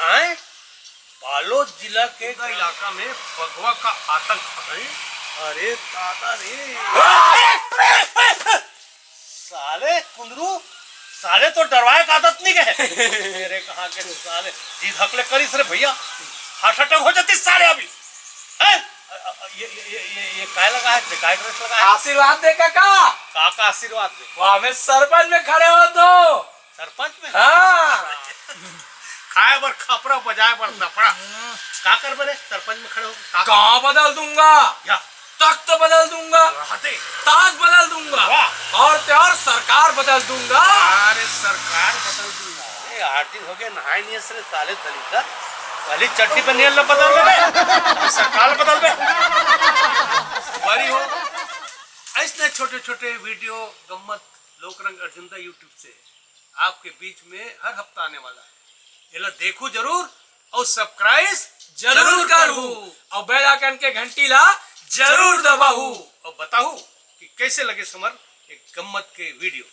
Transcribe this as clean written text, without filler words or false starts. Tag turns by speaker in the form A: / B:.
A: आए बालोद जिला के इलाका में भगवा का आतंक है। अरे दादा रे साले कुंदरू साले तो डरवाए का आदत नहीं है मेरे कहाँ के साले जी धकले करीस रे भैया हार्ट अटैक हो जाती साले अभी है? ये काय लगा है काय ड्रेस लगा है
B: आशीर्वाद दे काका
A: काका आशीर्वाद दे
B: वहाँ में सरपंच में खड़े हो तो
A: सरपंच में
B: हाँ
A: खाए बर खपरा बजाए बर नपड़ा का कर बरे सरपंच में खड़े हो
B: गाँव बदल दूंगा
A: या
B: तख्त बदल दूंगा
A: हटे
B: ताज बदल दूंगा और त्यार सरकार बदल दूंगा।
A: अरे सरकार बदल दूंगा। अरे 8 दिन हो गए नहाए नहीं सरे साले दलित पहली चट्टी पे नील बदल दे सरकार बदल दे बड़ी हो ऐसे छोटे छोटे वीडियो गम्मत लोकरंग अर्जुनदा यूट्यूब से आपके बीच में हर हफ्ता आने वाला है। ये लो देखो जरूर और सब्सक्राइब
B: जरूर करू और बेल आइकन के घंटी ला जरूर दबाऊ
A: और बताओ कि कैसे लगे समर एक गम्मत के वीडियो